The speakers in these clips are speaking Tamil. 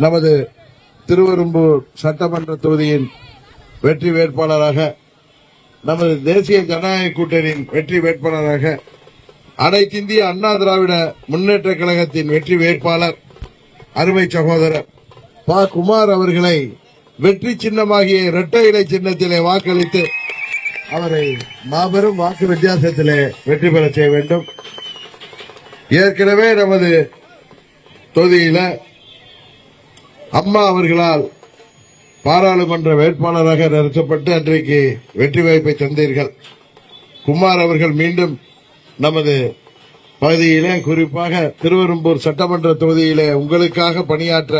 நமது திருவெரும்பூர் சட்டமன்ற தொகுதியின் வெற்றி வேட்பாளராக, நமது தேசிய ஜனநாயக கூட்டணியின் வெற்றி வேட்பாளராக, அனைத்திந்திய அண்ணா திராவிட முன்னேற்ற கழகத்தின் வெற்றி வேட்பாளர் அருமை சகோதரர் ப. குமார் அவர்களை வெற்றி சின்னமாகிய இரட்டை இலை சின்னத்திலே வாக்களித்து அவரை மாபெரும் வாக்கு வித்தியாசத்திலே வெற்றி பெற செய்ய வேண்டும். ஏற்கனவே நமது தொகுதியில அம்மா அவர்களால் பாராளுமன்ற வேட்பாளராக நிறுத்தப்பட்டு அன்றைக்கு வெற்றி வாய்ப்பை தந்தீர்கள். குமார் அவர்கள் மீண்டும் நமது பகுதியிலே, குறிப்பாக திருவெரும்பூர் சட்டமன்ற தொகுதியிலே உங்களுக்காக பணியாற்ற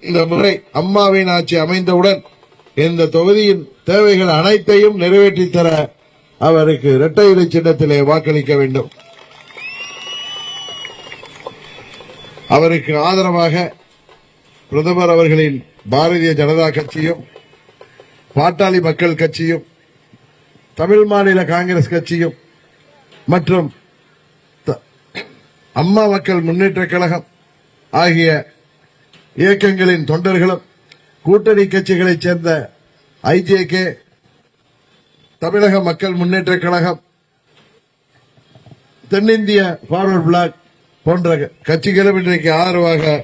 இந்த முறை அம்மாவின் ஆட்சி அமைந்தவுடன் இந்த தொகுதியின் தேவைகள் அனைத்தையும் நிறைவேற்றித் தர அவருக்கு இரட்டை இலை சின்னத்திலே வாக்களிக்க வேண்டும். அவருக்கு ஆதரவாக பிரதமர் அவர்களின் பாரதிய ஜனதா கட்சியும், பாட்டாளி மக்கள் கட்சியும், தமிழ் மாநில காங்கிரஸ் கட்சியும் மற்றும் அம்மா மக்கள் முன்னேற்ற கழகம் ஆகிய இயக்கங்களின் தொண்டர்களும், கூட்டணி கட்சிகளைச் சேர்ந்த ஐஜேகே, தமிழக மக்கள் முன்னேற்ற கழகம், தென்னிந்திய பார்வர்ட் பிளாக் போன்ற கட்சிகளும் இன்றைக்கு ஆதரவாக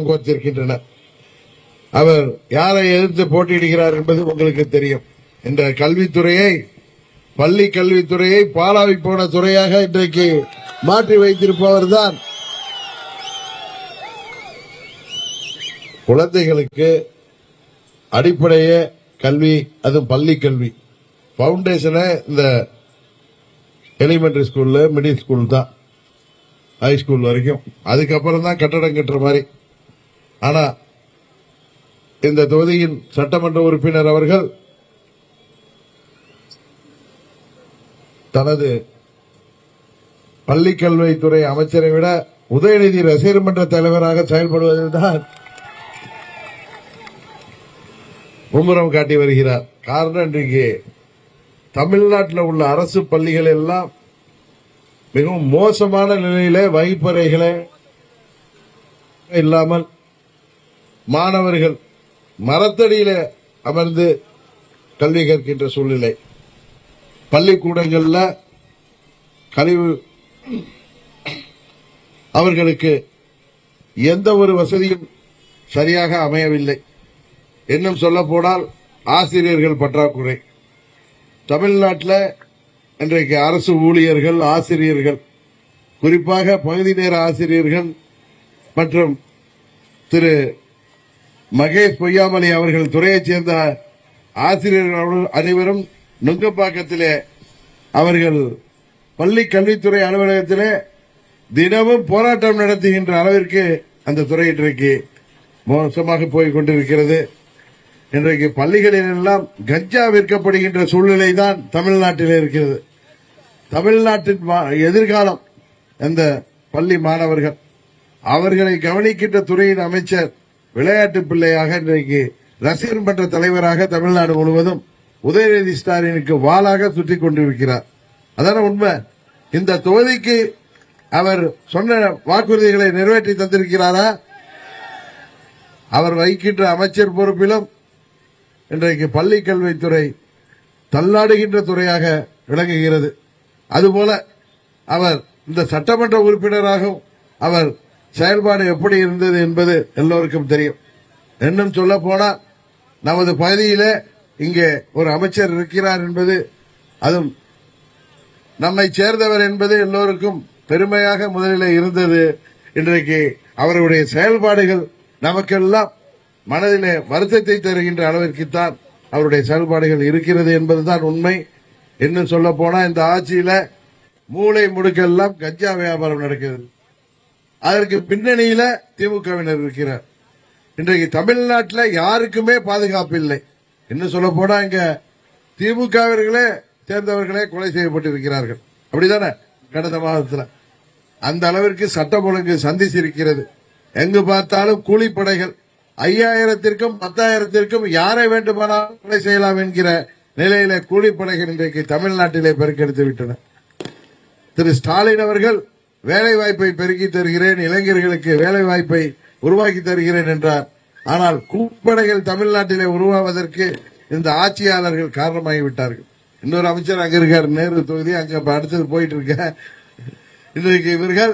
கோர்த்திருக்கின்றனர். அவர் யாரை எதிர்த்து போட்டியிடுகிறார் என்பது உங்களுக்கு தெரியும். இந்த கல்வித்துறையை, பள்ளி கல்வித்துறையை பாழாவி போன துறையாக இன்றைக்கு மாற்றி வைத்திருப்பவர் தான். குழந்தைகளுக்கு அடிப்படையே கல்வி, அதுவும் பள்ளி கல்வி பவுண்டேஷனே இந்த எலிமெண்டரி ஸ்கூல்ல, மிடில் ஸ்கூல் தான், ஹை ஸ்கூல் வரைக்கும். அதுக்கப்புறம் தான் கட்டடம் கட்டுற மாதிரி. ஆனா இந்த தொகுதியின் சட்டமன்ற உறுப்பினர் அவர்கள் தனது பள்ளிக்கல்வித்துறை அமைச்சரை விட உதயநிதி ரசிகர் மன்ற தலைவராக செயல்படுவதில் தான் மும்முரம் காட்டி வருகிறார். காரணம், இன்றைக்கு தமிழ்நாட்டில் உள்ள அரசு பள்ளிகள் எல்லாம் மிகவும் மோசமான நிலையில வகுப்பறைகளே இல்லாமல் மாணவர்கள் மரத்தடியில அமர்ந்து கல்வி கற்கின்ற சூழ்நிலை. பள்ளிக்கூடங்கள்ல கழிவு, அவர்களுக்கு எந்த ஒரு வசதியும் சரியாக அமையவில்லை. இன்னும் சொல்ல போனால் ஆசிரியர்கள் பற்றாக்குறை. தமிழ்நாட்டில் இன்றைக்கு அரசு ஊழியர்கள், ஆசிரியர்கள், குறிப்பாக பகுதி நேர ஆசிரியர்கள் மற்றும் திரு மகேஷ் பொய்யாமலை அவர்கள் துறையைச் சேர்ந்த ஆசிரியர்கள் அனைவரும் நுங்கப்பாக்கத்திலே அவர்கள் பள்ளி கல்வித்துறை அலுவலகத்திலே தினமும் போராட்டம் நடத்துகின்ற அளவிற்கு அந்த துறை இன்றைக்கு மோசமாக போய் கொண்டிருக்கிறது. இன்றைக்கு பள்ளிகளில் எல்லாம் கஞ்சா விற்கப்படுகின்ற சூழ்நிலை தான் தமிழ்நாட்டில் இருக்கிறது. தமிழ்நாட்டின் எதிர்காலம் அந்த பள்ளி மாணவர்கள், அவர்களை கவனிக்கின்ற துறையின் அமைச்சர் விளையாட்டு பிள்ளையாக இன்றைக்கு ரசிகர் மன்ற தலைவராக தமிழ்நாடு முழுவதும் உதயநிதி ஸ்டாலினுக்கு வாளாக சுற்றிக் கொண்டிருக்கிறார். அதான உண்மை. இந்த தொகுதிக்கு அவர் சொன்ன வாக்குறுதிகளை நிறைவேற்றி தந்திருக்கிறாரா? அவர் வகிக்கின்ற அமைச்சர் பொறுப்பிலும் இன்றைக்கு பள்ளி கல்வித்துறை தள்ளாடுகின்ற துறையாக விளங்குகிறது. அதுபோல அவர் இந்த சட்டமன்ற உறுப்பினராகவும் அவர் செயல்பாடு எப்படி இருந்தது என்பது எல்லோருக்கும் தெரியும். இன்னும் சொல்ல போனால் நமது பகுதியிலே இங்கே ஒரு அமைச்சர் இருக்கிறார் என்பது, அதுவும் நம்மை சேர்ந்தவர் என்பது எல்லோருக்கும் பெருமையாக முதலில் இருந்தது. இன்றைக்கு அவருடைய செயல்பாடுகள் நமக்கெல்லாம் மனதிலே வருத்தத்தை தருகின்ற அளவிற்குத்தான் அவருடைய செயல்பாடுகள் இருக்கிறது என்பதுதான் உண்மை. இன்னும் சொல்ல போனா இந்த ஆட்சியில மூளை முடுக்கெல்லாம் கஞ்சா வியாபாரம் நடக்கிறது. அதற்கு பின்னணியில திமுகவினர் இருக்கிறார். இன்றைக்கு தமிழ்நாட்டில் யாருக்குமே பாதுகாப்பு இல்லை. இன்னும் சொல்ல போனா இங்க திமுகவினர்களே சேர்ந்தவர்களே கொலை செய்யப்பட்டிருக்கிறார்கள். அப்படிதானே? கடந்த மாதத்தில் அந்த அளவிற்கு சட்டம் ஒழுங்கு சந்திச்சிருக்கிறது. எங்கு பார்த்தாலும் கூலிப்படைகள் 5000த்திற்கும் 10,000த்திற்கும் யாரை வேண்டுமானாலும் கொலை செய்யலாம் என்கிற நிலையில கூலிப்படைகள் இன்றைக்கு தமிழ்நாட்டிலே பெருக்கெடுத்து விட்டன. திரு ஸ்டாலின் அவர்கள் வேலை வாய்ப்பை பெருக்கி தருகிறேன், இளைஞர்களுக்கு வேலை வாய்ப்பை உருவாக்கி தருகிறேன் என்றார். ஆனால் கூப்படைகள் தமிழ்நாட்டிலே உருவாவதற்கு இந்த ஆட்சியாளர்கள் காரணமாகிவிட்டார்கள். இன்னொரு அமைச்சர் அங்க இருக்கார், நேரு தொகுதி, அங்க அடுத்தது போயிட்டு இருக்க. இன்றைக்கு இவர்கள்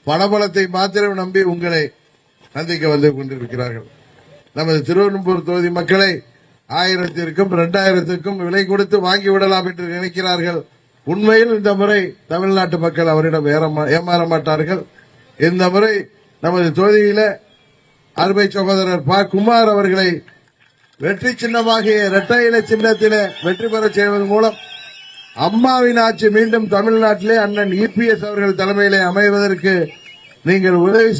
பணபலத்தை மாத்திரம் நம்பி உங்களை சந்திக்க வந்து கொண்டிருக்கிறார்கள். நமது திருவெரும்பூர் தொகுதி மக்களை 1000த்திற்கும் 2000த்திற்கும் விலை கொடுத்து வாங்கிவிடலாம் என்று நினைக்கிறார்கள். உண்மையில் இந்த முறை தமிழ்நாட்டு மக்கள் அவரிடம் ஏமாற மாட்டார்கள். இந்த முறை நமது தொகுதியில அருமை சகோதரர் ப. குமார் அவர்களை வெற்றி சின்னமாகிய இரட்டை இலை சின்னத்திலே வெற்றி பெற செய்வதன் மூலம் அம்மாவின் ஆட்சி மீண்டும் தமிழ்நாட்டிலே அண்ணன் இபிஎஸ் அவர்கள் தலைமையிலே அமைவதற்கு நீங்கள் உதவி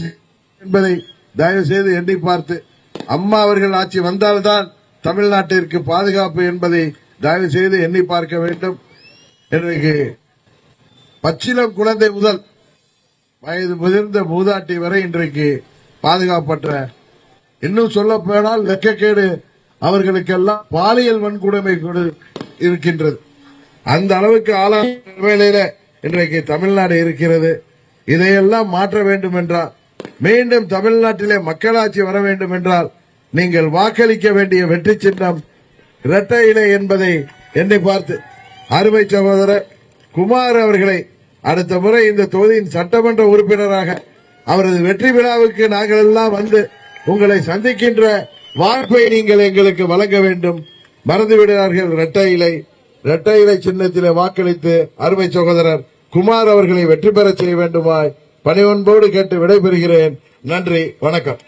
என்பதை தயவு செய்து எண்ணி பார்த்து, அம்மா அவர்கள் ஆட்சி வந்தால்தான் தமிழ்நாட்டிற்கு பாதுகாப்பு என்பதை தயவு செய்து எண்ணி பார்க்க வேண்டும். இன்றைக்கு பச்சிளம் குழந்தை முதல் வயது முதிர்ந்த மூதாட்டி வரை இன்றைக்கு பாதுகாப்பற்ற, இன்னும் சொல்ல போனால் லெக்கக்கேடு அவர்களுக்கெல்லாம் பாலியல் வன்கொடுமை இருக்கின்றது. அந்த அளவுக்கு ஆளான நிலையில இன்றைக்கு தமிழ்நாடு இருக்கிறது. இதையெல்லாம் மாற்ற வேண்டும் என்றால், மீண்டும் தமிழ்நாட்டிலே மக்களாட்சி வர வேண்டும் என்றால், நீங்கள் வாக்களிக்க வேண்டிய வெற்றி சின்னம் இரட்டை இலை என்பதை எண்ணி பார்த்து அருமை சகோதரர் குமார் அவர்களை அடுத்த முறை இந்த தொகுதியின் சட்டமன்ற உறுப்பினராக அவரது வெற்றி விழாவுக்கு நாங்கள் எல்லாம் வந்து உங்களை சந்திக்கின்ற வாய்ப்பை நீங்கள் எங்களுக்கு வழங்க வேண்டும். மறந்துவிடுகிறார்கள் இரட்டை இலை சின்னத்திலே வாக்களித்து அருமை சகோதரர் குமார் அவர்களை வெற்றி பெற செய்ய வேண்டுமாய் பணிவன்போடு கேட்டு விடைபெறுகிறேன். நன்றி, வணக்கம்.